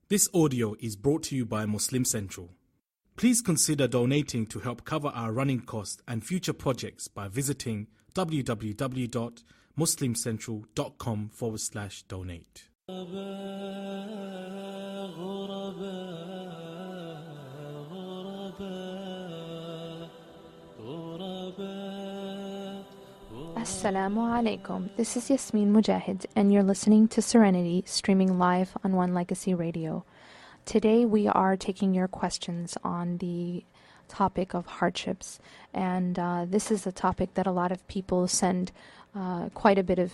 This audio is brought to you by Muslim Central. Please consider donating to help cover our running costs and future projects by visiting www.muslimcentral.com/donate. Assalamu alaikum. This is Yasmin Mogahed, and you're listening to Serenity, streaming live on One Legacy Radio. Today we are taking your questions on the topic of hardships, and this is a topic that a lot of people send quite a bit of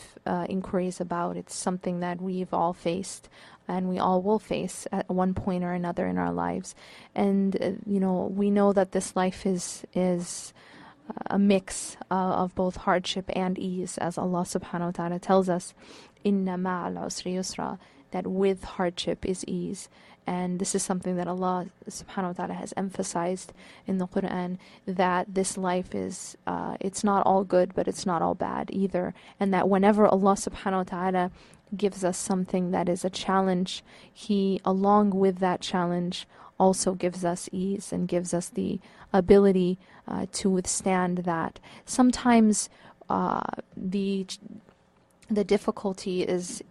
inquiries about. It's something that we've all faced, and we all will face at one point or another in our lives. And we know that this life is a mix of both hardship and ease, as Allah subhanahu wa ta'ala tells us, Inna ma'al usri yusra, that with hardship is ease. And this is something that Allah subhanahu wa ta'ala has emphasized in the Quran, that this life is, it's not all good, but it's not all bad either. And that whenever Allah subhanahu wa ta'ala gives us something that is a challenge, He, along with that challenge, also gives us ease and gives us the ability to withstand that. Sometimes the difficulty is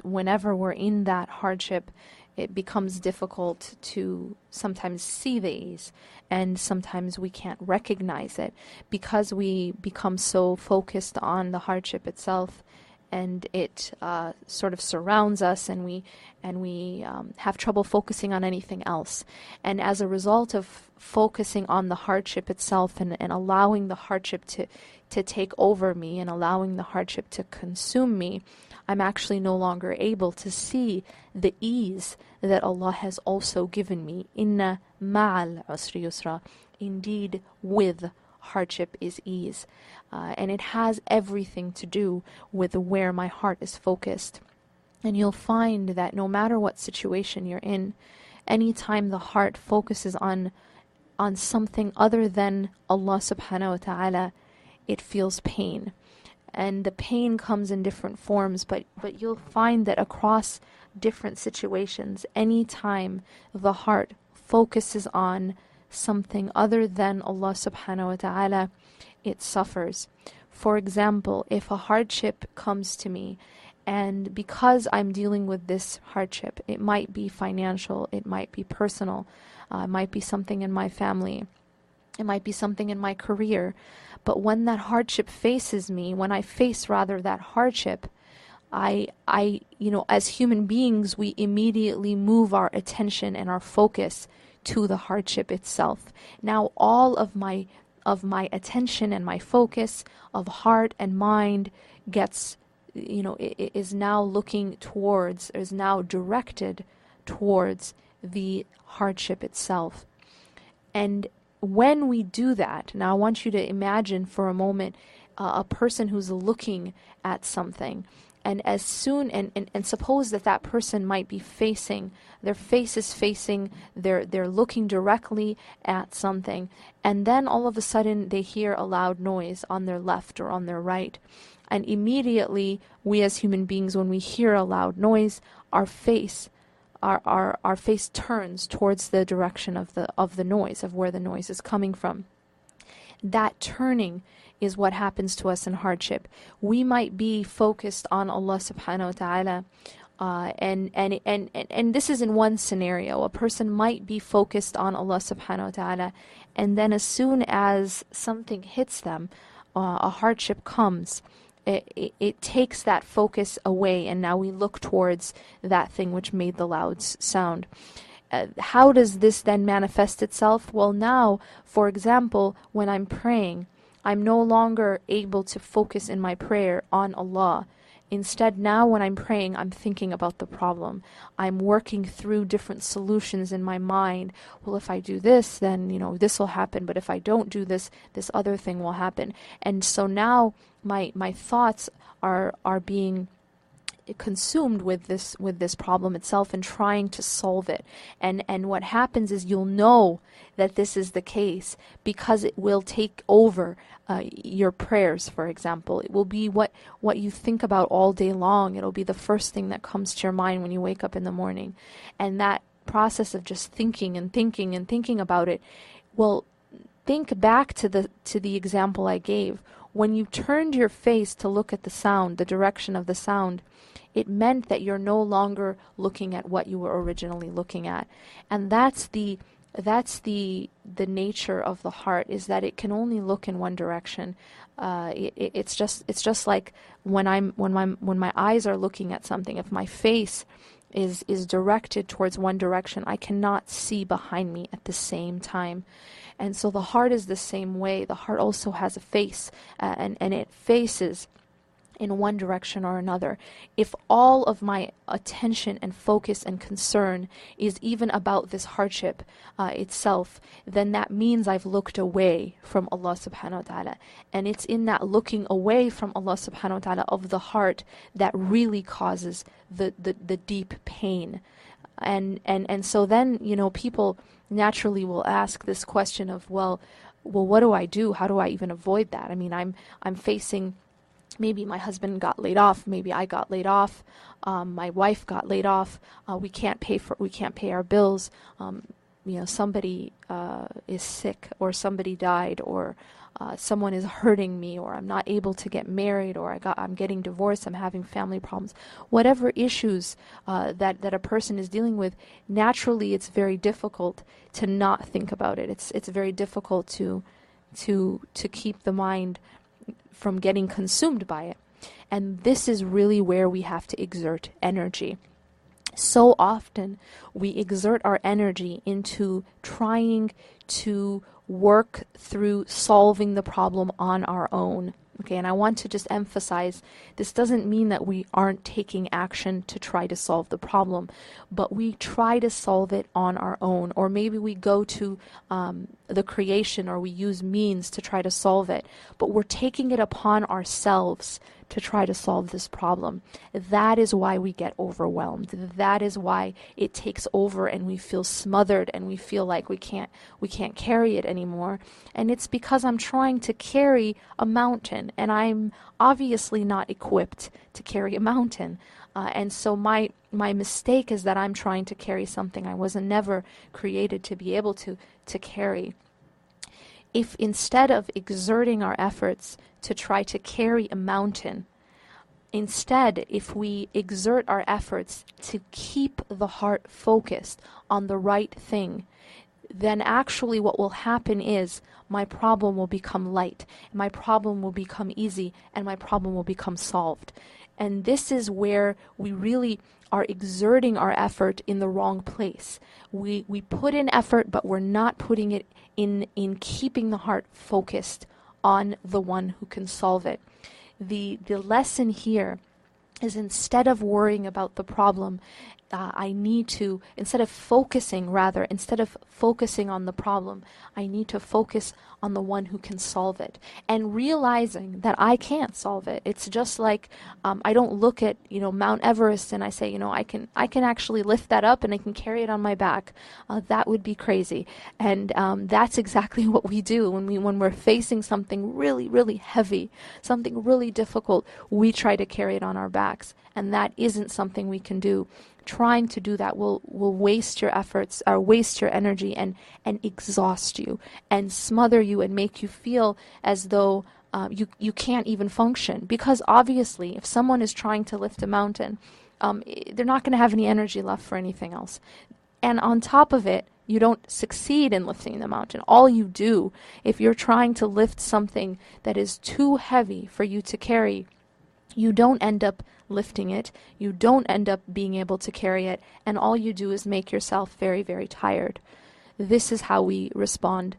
whenever we're in that hardship, it becomes difficult to sometimes see the ease, and sometimes we can't recognize it because we become so focused on the hardship itself, and it sort of surrounds us, and we have trouble focusing on anything else. And as a result of focusing on the hardship itself and allowing the hardship to take over me and allowing the hardship to consume me, I'm actually no longer able to see the ease that Allah has also given me. Inna ma'al usri yusra. Indeed, with hardship is ease. And it has everything to do with where my heart is focused. And you'll find that no matter what situation you're in, anytime the heart focuses on something other than Allah subhanahu wa ta'ala, it feels pain. And the pain comes in different forms, but you'll find that across different situations, anytime the heart focuses on something other than Allah subhanahu wa ta'ala, it suffers. For example, if a hardship comes to me, and because I'm dealing with this hardship, it might be financial, it might be personal, it might be something in my family, it might be something in my career, but when that hardship faces me, when I face rather that hardship, I as human beings, we immediately move our attention and our focus to the hardship itself. Now all of my attention and my focus of heart and mind gets, is now directed towards the hardship itself. And when we do that, now I want you to imagine for a moment a person who's looking at something, and as soon and suppose that person might be facing, their face is facing, they're looking directly at something, and then all of a sudden they hear a loud noise on their left or on their right, and immediately we as human beings, when we hear a loud noise, our face turns towards the direction of the noise, of where the noise is coming from. That turning is what happens to us in hardship. We might be focused on Allah subhanahu wa ta'ala, and this is in one scenario. A person might be focused on Allah subhanahu wa ta'ala, and then as soon as something hits them, a hardship comes, it takes that focus away, and now we look towards that thing which made the loud sound. How does this then manifest itself? Well, now, for example, when I'm praying, I'm no longer able to focus in my prayer on Allah. Instead, now when I'm praying, I'm thinking about the problem. I'm working through different solutions in my mind. Well, if I do this, then, this will happen. But if I don't do this, this other thing will happen. And so now my thoughts are being consumed with this problem itself and trying to solve it. And what happens is you'll know that this is the case because it will take over your prayers, for example. It will be what you think about all day long. It'll be the first thing that comes to your mind when you wake up in the morning. And that process of just thinking and thinking and thinking about it, well, think back to the example I gave. When you turned your face to look at the sound, the direction of the sound, it meant that you're no longer looking at what you were originally looking at. And that's the nature of the heart, is that it can only look in one direction. It's just like when my eyes are looking at something. If my face is directed towards one direction, I cannot see behind me at the same time. And so the heart is the same way. The heart also has a face, and it faces in one direction or another. If all of my attention and focus and concern is even about this hardship itself, then that means I've looked away from Allah subhanahu wa ta'ala. And it's in that looking away from Allah subhanahu wa ta'ala of the heart that really causes the deep pain. And so then, people naturally will ask this question of, well, what do I do? How do I even avoid that? I mean, I'm facing, maybe my husband got laid off, maybe I got laid off, my wife got laid off, we can't pay our bills, somebody is sick, or somebody died, or someone is hurting me, or I'm not able to get married, or I'm getting divorced, I'm having family problems. Whatever issues that a person is dealing with, naturally it's very difficult to not think about it. It's very difficult to keep the mind from getting consumed by it. And this is really where we have to exert energy. So often we exert our energy into trying to work through solving the problem on our own. Okay, and I want to just emphasize, this doesn't mean that we aren't taking action to try to solve the problem, but we try to solve it on our own, or maybe we go to the creation, or we use means to try to solve it, but we're taking it upon ourselves to try to solve this problem. That is why we get overwhelmed. That is why it takes over and we feel smothered and we feel like we can't carry it anymore. And it's because I'm trying to carry a mountain, and I'm obviously not equipped to carry a mountain. And so my mistake is that I'm trying to carry something I wasn't never created to be able to carry. If instead of exerting our efforts to try to carry a mountain, instead, if we exert our efforts to keep the heart focused on the right thing, then actually what will happen is my problem will become light, my problem will become easy, and my problem will become solved. And this is where we really are exerting our effort in the wrong place. We put in effort, but we're not putting it in keeping the heart focused on the one who can solve it. The lesson here is, instead of worrying about the problem, instead of focusing on the problem, I need to focus on the one who can solve it, and realizing that I can't solve it. It's just like I don't look at Mount Everest and I say I can actually lift that up and I can carry it on my back. That would be crazy. And that's exactly what we do when we're facing something really, really heavy, something really difficult. We try to carry it on our backs, and that isn't something we can do. Trying to do that will waste your efforts, or waste your energy, and exhaust you and smother you and make you feel as though you can't even function. Because obviously, if someone is trying to lift a mountain, they're not going to have any energy left for anything else. And on top of it, you don't succeed in lifting the mountain. All you do, if you're trying to lift something that is too heavy for you to carry, you don't end up lifting it, you don't end up being able to carry it, and all you do is make yourself very, very tired. This is how we respond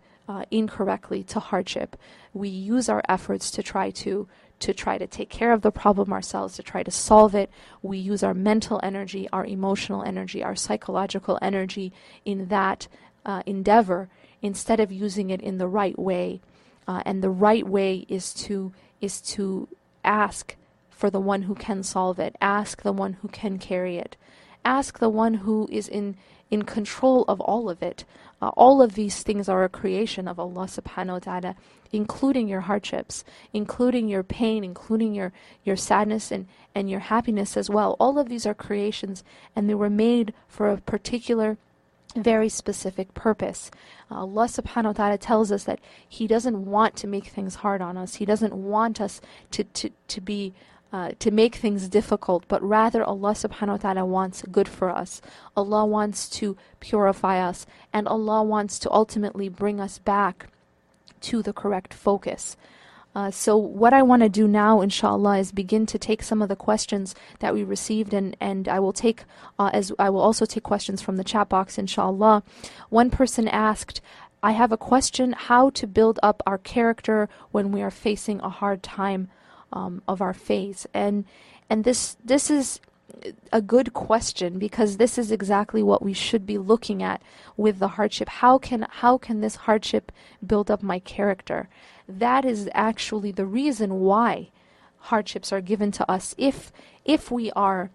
incorrectly to hardship. We use our efforts to try to take care of the problem ourselves, to try to solve it. We use our mental energy, our emotional energy, our psychological energy in that endeavor, instead of using it in the right way. And the right way is to ask for the one who can solve it. Ask the one who can carry it. Ask the one who is in control of all of it. All of these things are a creation of Allah subhanahu wa ta'ala, including your hardships, including your pain, including your sadness and your happiness as well. All of these are creations, and they were made for a particular very specific purpose. Allah subhanahu wa ta'ala tells us that He doesn't want to make things hard on us. He doesn't want us to make things difficult, but rather Allah subhanahu wa ta'ala wants good for us. Allah wants to purify us, and Allah wants to ultimately bring us back to the correct focus. So what I want to do now, inshallah, is begin to take some of the questions that we received, and I will take I will also take questions from the chat box, inshallah. One person asked, I have a question: how to build up our character when we are facing a hard time of our phase? And this is a good question, because this is exactly what we should be looking at with the hardship. How can this hardship build up my character? That is actually the reason why hardships are given to us. If we are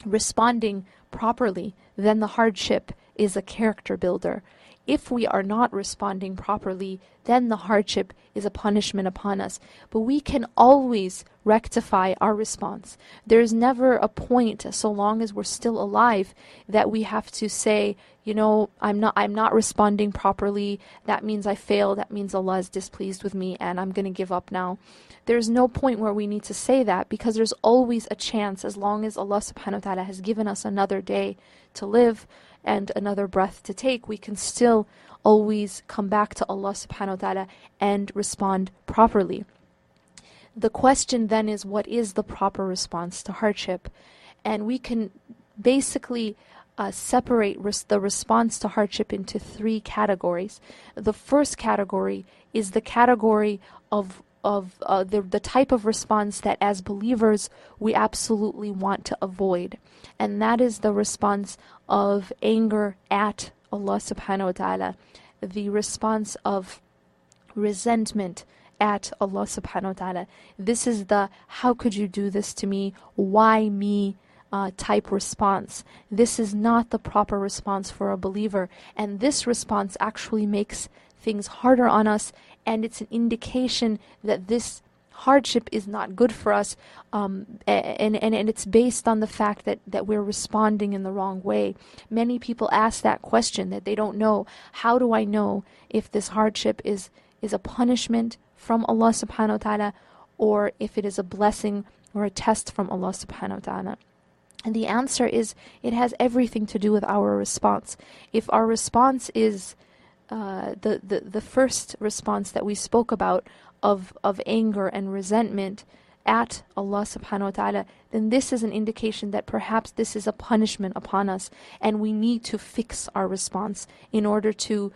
responding properly, then the hardship is a character builder. If we are not responding properly, then the hardship is a punishment upon us. But we can always rectify our response. There's never a point, so long as we're still alive, that we have to say, I'm not responding properly. That means I failed. That means Allah is displeased with me and I'm going to give up now. There's no point where we need to say that, because there's always a chance, as long as Allah subhanahu wa ta'ala has given us another day to live and another breath to take, we can still always come back to Allah subhanahu wa ta'ala and respond properly. The question then is, what is the proper response to hardship? And we can basically separate the response to hardship into three categories. The first category is the category of the type of response that as believers we absolutely want to avoid. And that is the response of anger at Allah subhanahu wa ta'ala, the response of resentment at Allah subhanahu wa ta'ala. This is the how could you do this to me, why me type response. This is not the proper response for a believer, and this response actually makes things harder on us, and it's an indication that this hardship is not good for us, and it's based on the fact that we're responding in the wrong way. Many people ask that question, that they don't know, how do I know if this hardship is a punishment from Allah subhanahu wa ta'ala, or if it is a blessing or a test from Allah subhanahu wa ta'ala? And the answer is, it has everything to do with our response. If our response is the first response that we spoke about of anger and resentment at Allah subhanahu wa ta'ala, then this is an indication that perhaps this is a punishment upon us, and we need to fix our response in order to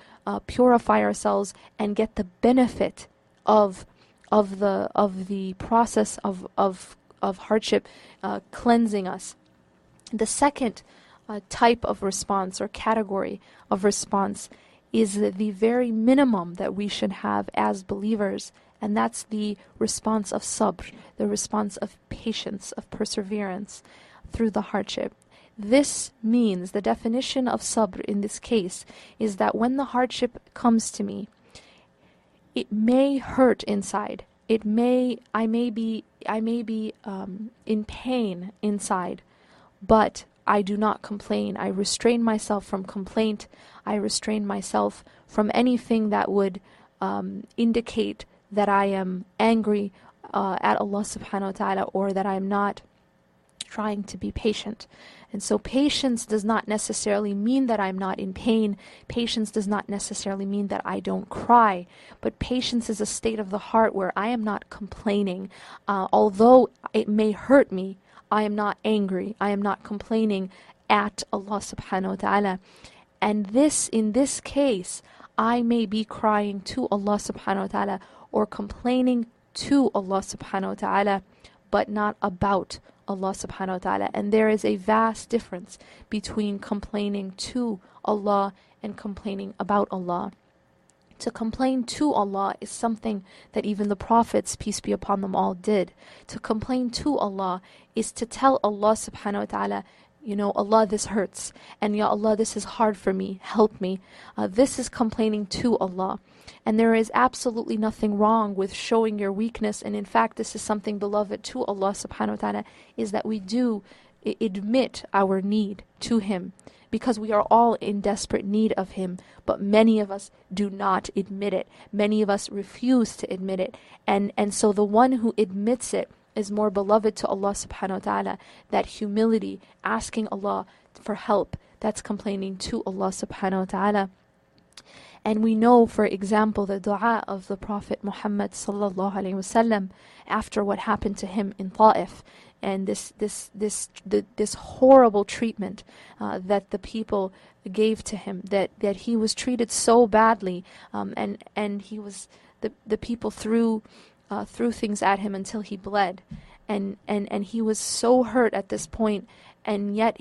purify ourselves and get the benefit of the process of hardship cleansing us. The second type of response or category of response is the very minimum that we should have as believers, and that's the response of sabr, the response of patience, of perseverance through the hardship. This means, the definition of sabr in this case is that when the hardship comes to me, it may hurt inside. I may be in pain inside, but I do not complain. I restrain myself from complaint. I restrain myself from anything that would indicate that I am angry at Allah subhanahu wa ta'ala, or that I am not trying to be patient. And so patience does not necessarily mean that I'm not in pain. Patience does not necessarily mean that I don't cry. But patience is a state of the heart where I am not complaining. Although it may hurt me, I am not angry. I am not complaining at Allah subhanahu wa ta'ala. And in this case, I may be crying to Allah subhanahu wa ta'ala or complaining to Allah subhanahu wa ta'ala, but not about Allah subhanahu wa ta'ala. And there is a vast difference between complaining to Allah and complaining about Allah. To complain to Allah is something that even the prophets, peace be upon them all, did. To complain to Allah is to tell Allah subhanahu wa ta'ala, Allah, this hurts, and Ya Allah, this is hard for me, help me. This is complaining to Allah. And there is absolutely nothing wrong with showing your weakness, and in fact this is something beloved to Allah subhanahu wa ta'ala, is that we do admit our need to Him, because we are all in desperate need of Him, but many of us do not admit it. Many of us refuse to admit it. And so the one who admits it is more beloved to Allah subhanahu wa ta'ala. That humility, asking Allah for help, that's complaining to Allah subhanahu wa ta'ala. And we know, for example, the dua of the Prophet Muhammad sallallahu alaihi wasallam after what happened to him in Ta'if, and this horrible treatment that the people gave to him, that he was treated so badly, and he was the people threw things at him until he bled, and he was so hurt at this point, and yet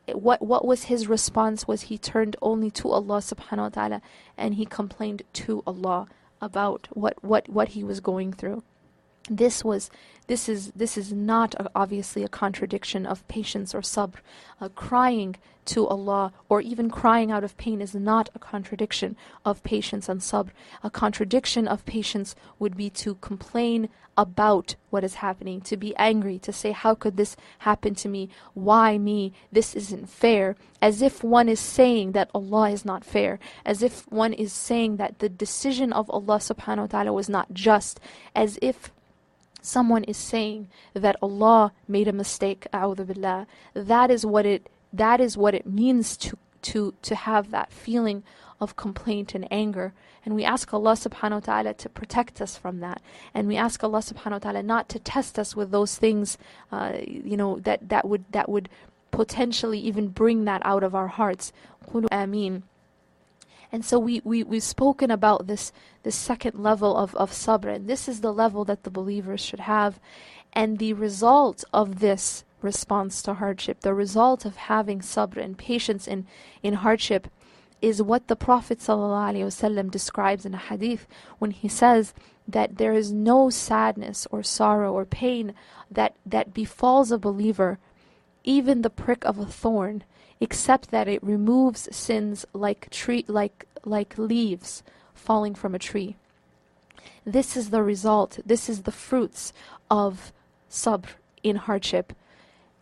what was his response was he turned only to Allah subhanahu wa ta'ala, and he complained to Allah about what he was going through. This is not obviously a contradiction of patience or sabr. Crying to Allah, or even crying out of pain, is not a contradiction of patience and sabr. A contradiction of patience would be to complain about what is happening, to be angry, to say, how could this happen to me? Why me? This isn't fair. As if one is saying that Allah is not fair. As if one is saying that the decision of Allah subhanahu wa ta'ala was not just. As if someone is saying that Allah made a mistake, a'udhu billah. That is what it means to have that feeling of complaint and anger. And we ask Allah subhanahu wa ta'ala to protect us from that. And we ask Allah subhanahu wa ta'ala not to test us with those things that would potentially even bring that out of our hearts. Qulu ameen. And so we've spoken about this second level of sabr, and this is the level that the believers should have. And the result of this response to hardship, the result of having sabr and patience in hardship, is what the Prophet ﷺ describes in a hadith when he says that there is no sadness or sorrow or pain that befalls a believer, even the prick of a thorn, except that it removes sins like leaves falling from a tree. This is the result, this is the fruits of sabr in hardship,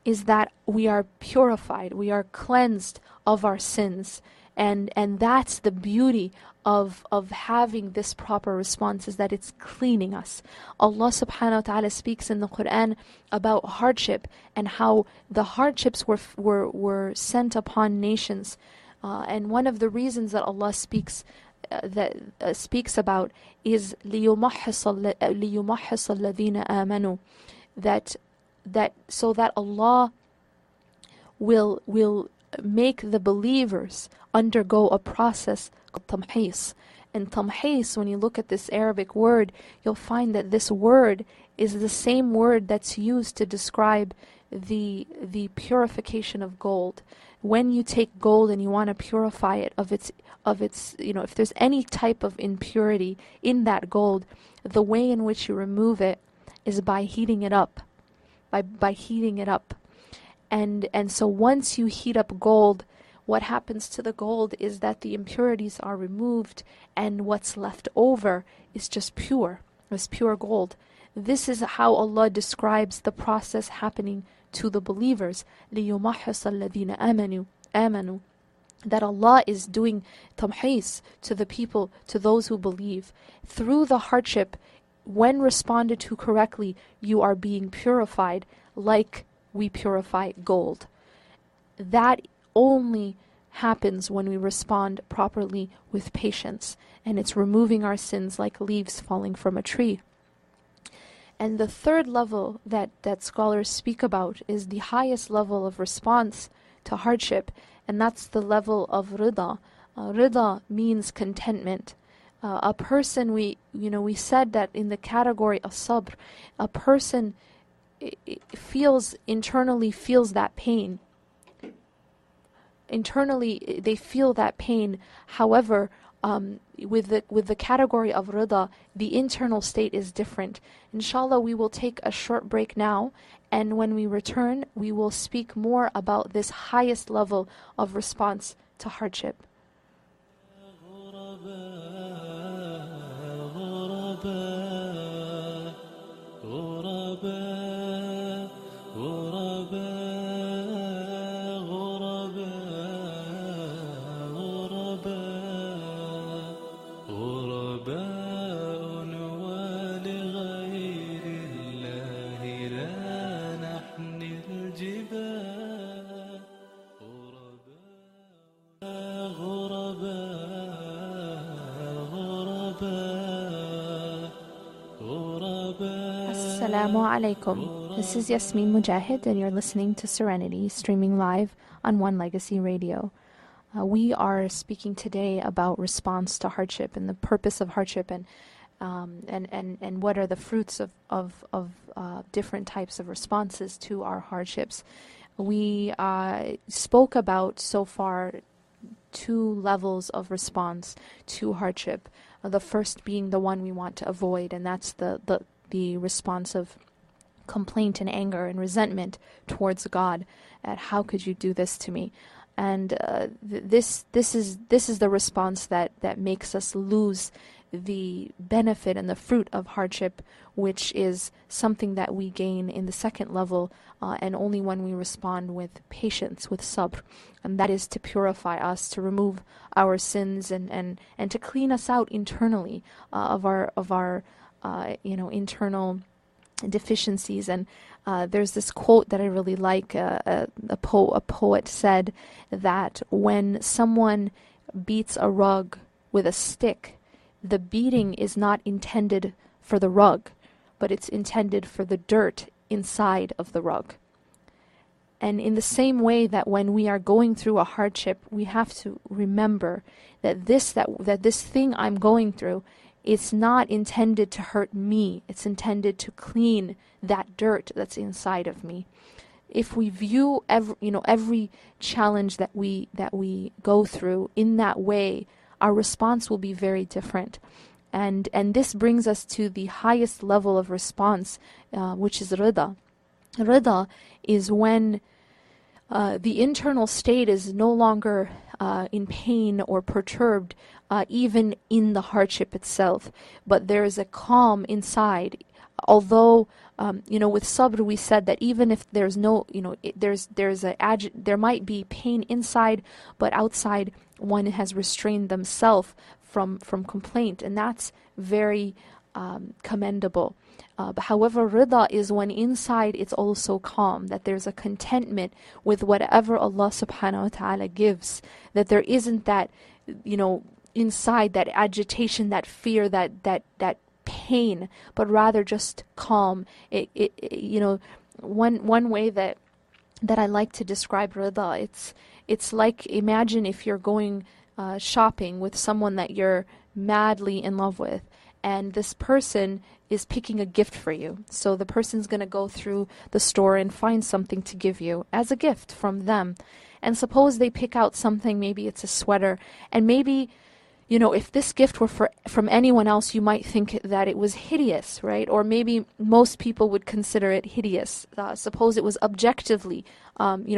is that we are purified, we are cleansed of our sins. And that's the beauty of having this proper response, is that it's cleaning us. Allah subhanahu wa ta'ala speaks in the Quran about hardship, and how the hardships were sent upon nations. And one of the reasons that Allah speaks about is لِيُمَحِّصَ الَّذِينَ آمَنُوا, that so that Allah will make the believers undergo a process called tamhis. And tamhis, when you look at this Arabic word, you'll find that this word is the same word that's used to describe the purification of gold. When you take gold and you want to purify it of its if there's any type of impurity in that gold, the way in which you remove it is by heating it up. By heating it up. And so once you heat up gold, what happens to the gold is that the impurities are removed, and what's left over is just pure. It's pure gold. This is how Allah describes the process happening to the believers. لِيُمَحِّصَ الَّذِينَ آمَنُوا, that Allah is doing tamhis to the people, to those who believe. Through the hardship, when responded to correctly, you are being purified like we purify gold. That only happens when we respond properly with patience, and it's removing our sins like leaves falling from a tree. And the third level that scholars speak about is the highest level of response to hardship, and that's the level of rida. Rida means contentment. A person, we said that in the category of sabr, a person internally feels that pain. Internally, they feel that pain. However, with the category of rida, the internal state is different. Inshallah, we will take a short break now, and when we return, we will speak more about this highest level of response to hardship. غرباء الجبال Assalamu alaikum. This is Yasmin Mogahed, and you're listening to Serenity, streaming live on One Legacy Radio. We are speaking today about response to hardship and the purpose of hardship, and what are the fruits of different types of responses to our hardships. We spoke about so far two levels of response to hardship. The first being the one we want to avoid, and that's the response of complaint and anger and resentment towards God at how could you do this to me. And this is the response that makes us lose the benefit and the fruit of hardship, which is something that we gain in the second level, and only when we respond with patience, with sabr, and that is to purify us, to remove our sins, and to clean us out internally of our internal deficiencies. And there's this quote that I really like. A poet said that when someone beats a rug with a stick, the beating is not intended for the rug, but it's intended for the dirt inside of the rug. And in the same way that when we are going through a hardship, we have to remember that this thing I'm going through, it's not intended to hurt me. It's intended to clean that dirt that's inside of me. If we view every challenge that we go through in that way, our response will be very different. And this brings us to the highest level of response, which is rida. Rida is when the internal state is no longer in pain or perturbed, even in the hardship itself, but there is a calm inside. Although, with sabr we said that even if there's no, there might be pain inside, but outside one has restrained themselves from complaint, and that's very commendable. But however, rida is when inside it's also calm, that there's a contentment with whatever Allah subhanahu wa ta'ala gives, that there isn't that, inside that agitation, that fear, that pain, but rather just calm. One way that I like to describe rida, it's like, imagine if you're going shopping with someone that you're madly in love with, and this person is picking a gift for you. So the person's going to go through the store and find something to give you as a gift from them. And suppose they pick out something, maybe it's a sweater, and maybe, if this gift were from anyone else, you might think that it was hideous, right? Or maybe most people would consider it hideous. Suppose it was objectively,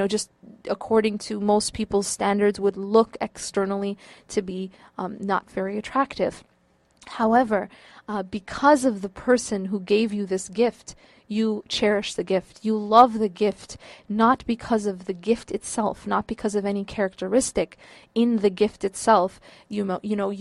just according to most people's standards, would look externally to be not very attractive. However, because of the person who gave you this gift, you cherish the gift. You love the gift, not because of the gift itself, not because of any characteristic in the gift itself. You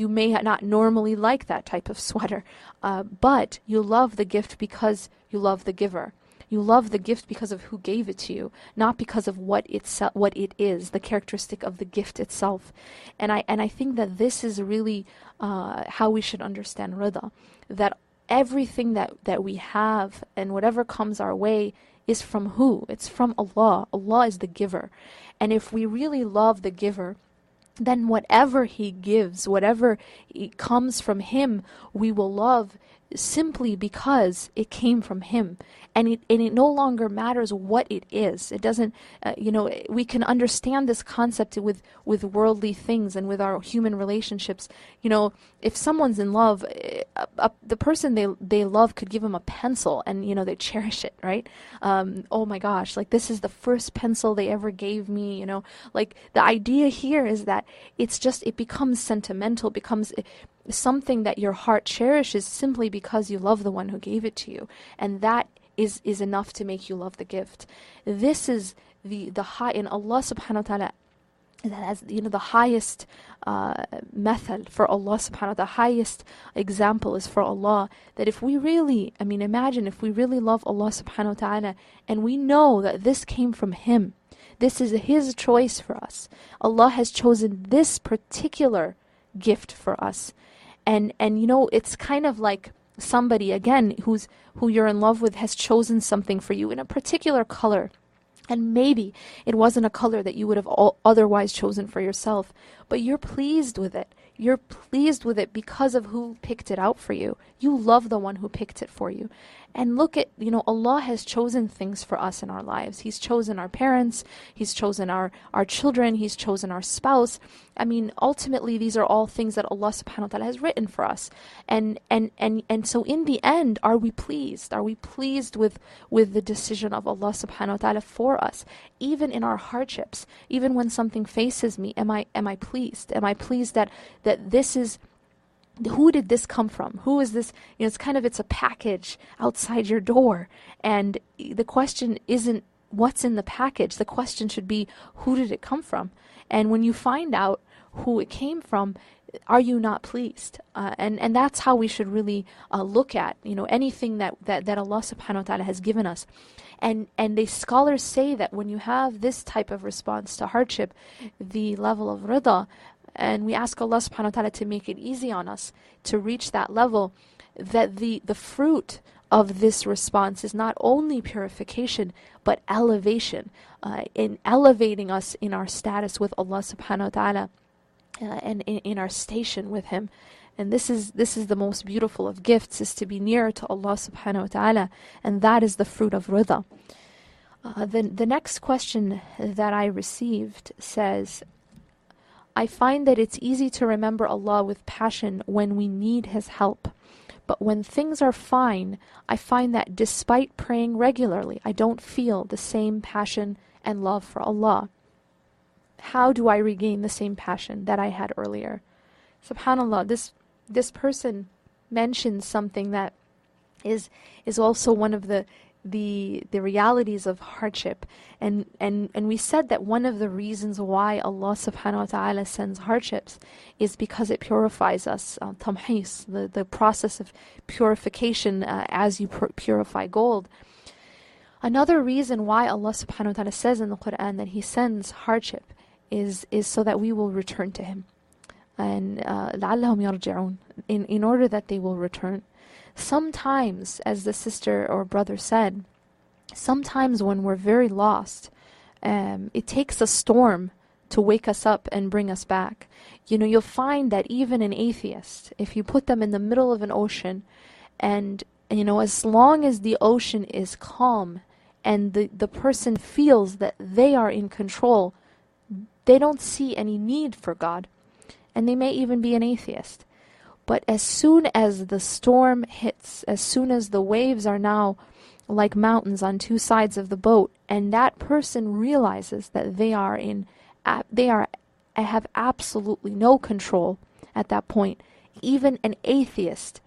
may not normally like that type of sweater, but you love the gift because you love the giver. You love the gift because of who gave it to you, not because of what it is, the characteristic of the gift itself. And I think that this is really how we should understand rida, that everything that we have and whatever comes our way is from who? It's from Allah. Allah is the giver. And if we really love the giver, then whatever he gives, whatever comes from him, we will love simply because it came from him. And it no longer matters what it is. It doesn't, we can understand this concept with worldly things and with our human relationships. If someone's in love, the person they love could give them a pencil and, they cherish it, right? Oh my gosh, like this is the first pencil they ever gave me, like the idea here is that it becomes sentimental, becomes something that your heart cherishes simply because you love the one who gave it to you. And that is enough to make you love the gift. This is the high, and Allah subhanahu wa ta'ala that has, the highest method for Allah subhanahu wa ta'ala, the highest example is for Allah. That if we really, imagine if we really love Allah subhanahu wa ta'ala and we know that this came from Him, this is His choice for us. Allah has chosen this particular gift for us. And it's kind of like somebody, again, who you're in love with has chosen something for you in a particular color. And maybe it wasn't a color that you would have otherwise chosen for yourself, but you're pleased with it. You're pleased with it because of who picked it out for you. You love the one who picked it for you. And look at, Allah has chosen things for us in our lives. He's chosen our parents. He's chosen our children. He's chosen our spouse. Ultimately, these are all things that Allah subhanahu wa ta'ala has written for us. And so in the end, are we pleased? Are we pleased with the decision of Allah subhanahu wa ta'ala for us? Even in our hardships, even when something faces me, am I pleased? Am I pleased that this is, who did this come from? Who is this? It's a package outside your door. And the question isn't what's in the package. The question should be, who did it come from? And when you find out who it came from, are you not pleased? And that's how we should really look at, anything that Allah subhanahu wa ta'ala has given us. And the scholars say that when you have this type of response to hardship, the level of rida, and we ask Allah subhanahu wa ta'ala to make it easy on us to reach that level, that the fruit of this response is not only purification, but elevation, in elevating us in our status with Allah subhanahu wa ta'ala, and in our station with Him. And this is the most beautiful of gifts, is to be near to Allah subhanahu wa ta'ala, and that is the fruit of rida. The next question that I received says, I find that it's easy to remember Allah with passion when we need His help. But when things are fine, I find that despite praying regularly, I don't feel the same passion and love for Allah. How do I regain the same passion that I had earlier? SubhanAllah, this person mentions something that is also one of the realities of hardship, and we said that one of the reasons why Allah subhanahu wa ta'ala sends hardships is because it purifies us. Tamhis, the process of purification, as you purify gold. Another reason why Allah subhanahu wa ta'ala says in the Quran that He sends hardship is so that we will return to Him, and لَعَلَّهُمْ يَرْجِعُونَ, in order that they will return. Sometimes, as the sister or brother said, sometimes when we're very lost, it takes a storm to wake us up and bring us back. You'll find that even an atheist, if you put them in the middle of an ocean, and as long as the ocean is calm and the person feels that they are in control, they don't see any need for God, and they may even be an atheist. But as soon as the storm hits, as soon as the waves are now like mountains on two sides of the boat, and that person realizes that they have absolutely no control at that point, even an atheist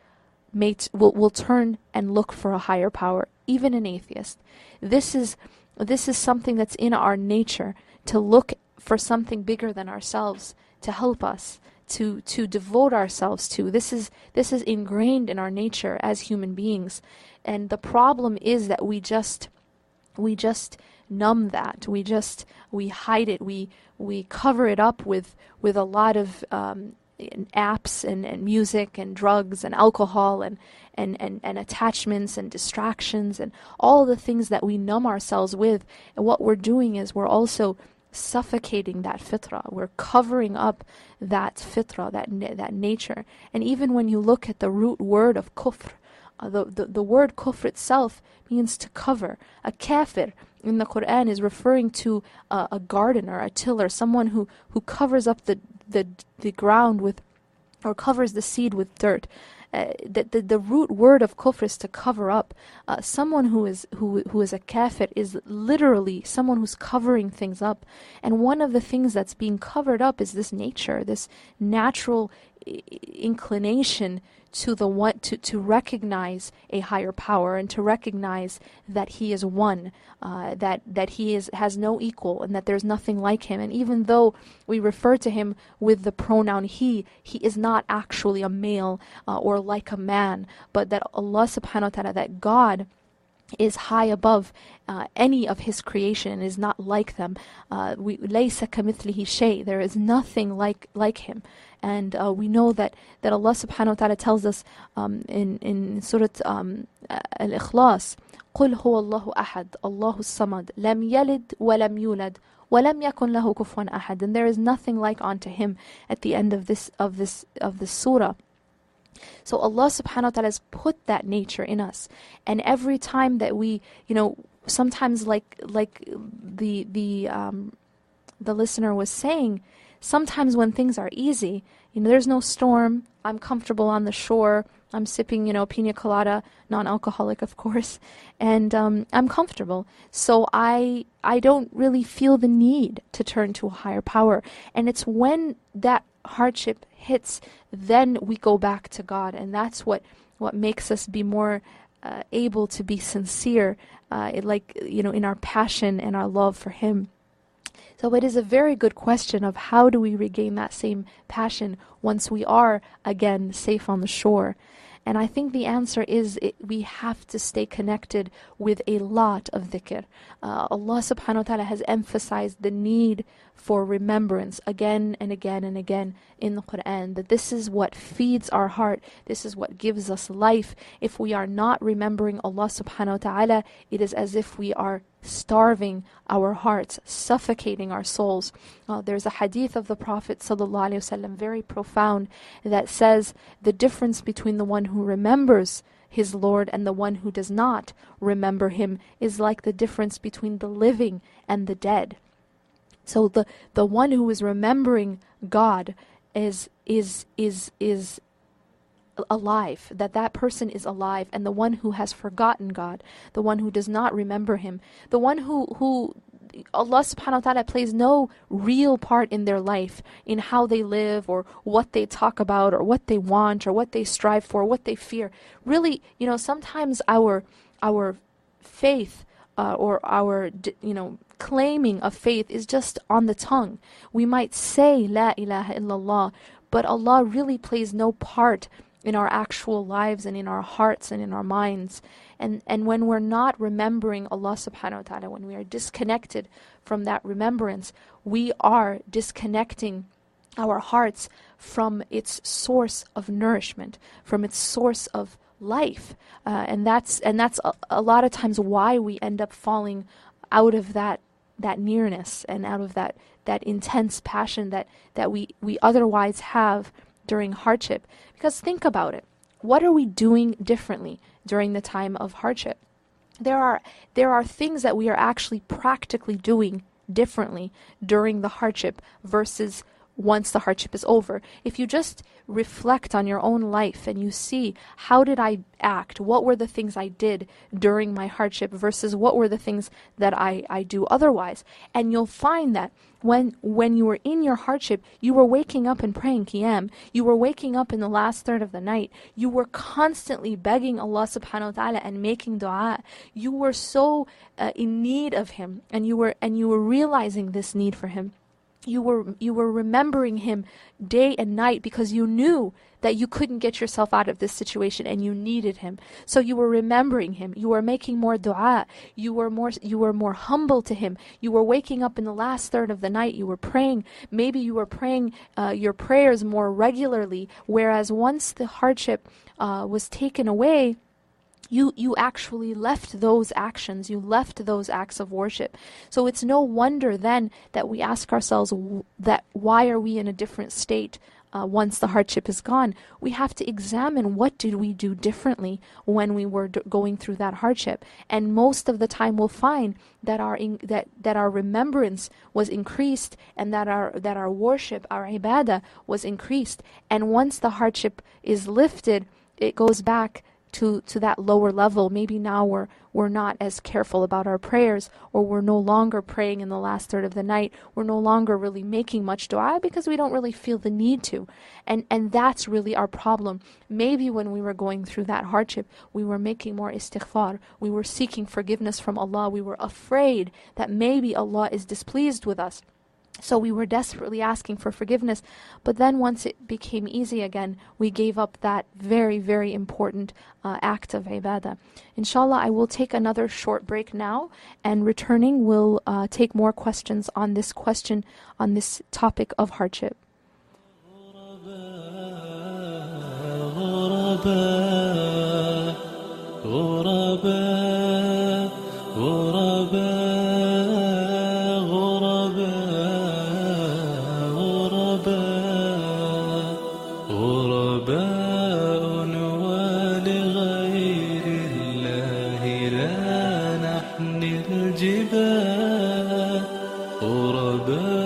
will turn and look for a higher power. Even an atheist. This is something that's in our nature, to look for something bigger than ourselves to help us, to devote ourselves to. This is ingrained in our nature as human beings. And the problem is that we just numb that. We hide it. We cover it up with a lot of apps and music and drugs and alcohol and attachments and distractions and all the things that we numb ourselves with. And what we're doing is we're also suffocating that fitrah. We're covering up that fitrah, that nature. And even when you look at the root word of kufr, the word kufr itself means to cover. A kafir in the Quran is referring to a gardener, a tiller, someone who covers up the ground with, or covers the seed with dirt. The root word of kufr is to cover up. Someone who is a kafir is literally someone who's covering things up. And one of the things that's being covered up is this nature, this natural inclination to the one to recognize a higher power and to recognize that he is one, that he has no equal, and that there's nothing like him. And even though we refer to him with the pronoun he is not actually a male or like a man, but that Allah subhanahu wa ta'ala, that God is high above any of his creation, is not like them. لَيْسَ كَمِثْلِهِ شَيْءٍ. There is nothing like him. And we know that Allah subhanahu wa ta'ala tells us in Surah Al-Ikhlas, قُلْ هُوَ اللَّهُ أَحَدٌ اللَّهُ الصَّمَدُ لَمْ يَلِدْ وَلَمْ يُولَدْ وَلَمْ يَكُنْ لَهُ كُفُوًا أَحَدٌ. And there is nothing like unto him at the end of this surah. So Allah subhanahu wa ta'ala has put that nature in us. And every time that we, sometimes like the listener was saying, sometimes when things are easy, there's no storm, I'm comfortable on the shore, I'm sipping, pina colada, non-alcoholic of course, and I'm comfortable. So I don't really feel the need to turn to a higher power. And it's when that hardship hits, then we go back to God, and that's what makes us be more able to be sincere, in our passion and our love for Him. So it is a very good question of how do we regain that same passion once we are again safe on the shore. And I think the answer is we have to stay connected with a lot of dhikr. Allah subhanahu wa ta'ala has emphasized the need for remembrance again and again and again in the Quran, that this is what feeds our heart, this is what gives us life. If we are not remembering Allah subhanahu wa ta'ala, it is as if we are starving our hearts, suffocating our souls. There's a hadith of the Prophet ﷺ, very profound, that says the difference between the one who remembers his Lord and the one who does not remember him is like the difference between the living and the dead. So the one who is remembering God is alive, that person is alive, and the one who has forgotten God, the one who does not remember him, the one who Allah subhanahu wa ta'ala plays no real part in their life, in how they live or what they talk about or what they want or what they strive for, what they fear. Really, sometimes our faith or our claiming of faith is just on the tongue. We might say La ilaha illallah, but Allah really plays no part in our actual lives and in our hearts and in our minds. And when we're not remembering Allah subhanahu wa ta'ala, when we are disconnected from that remembrance, we are disconnecting our hearts from its source of nourishment, from its source of life. And that's a lot of times why we end up falling out of that nearness and out of that intense passion that we otherwise have during hardship. Because think about it. What are we doing differently during the time of hardship? There are things that we are actually practically doing differently during the hardship versus once the hardship is over. If you just reflect on your own life and you see, how did I act? What were the things I did during my hardship versus what were the things that I do otherwise? And you'll find that when you were in your hardship, you were waking up and praying qiyam. You were waking up in the last third of the night. You were constantly begging Allah subhanahu wa ta'ala and making dua. You were so in need of Him, and you were realizing this need for Him. You were remembering Him day and night because you knew that you couldn't get yourself out of this situation and you needed Him. So you were remembering Him. You were making more dua. You were more humble to Him. You were waking up in the last third of the night. You were praying. Maybe you were praying your prayers more regularly. Whereas once the hardship was taken away, you actually left those actions, you left those acts of worship. So it's no wonder then that we ask ourselves that why are we in a different state once the hardship is gone? We have to examine what did we do differently when we were going through that hardship. And most of the time we'll find that our remembrance was increased and that our worship, our ibadah was increased. And once the hardship is lifted, it goes back to that lower level. Maybe now we're not as careful about our prayers, or we're no longer praying in the last third of the night. We're no longer really making much dua because we don't really feel the need to. And that's really our problem. Maybe when we were going through that hardship, we were making more istighfar. We were seeking forgiveness from Allah. We were afraid that maybe Allah is displeased with us. So we were desperately asking for forgiveness. But then once it became easy again, we gave up that very, very important act of ibadah. Inshallah, I will take another short break now, and returning we'll take more questions on this topic of hardship. غرباء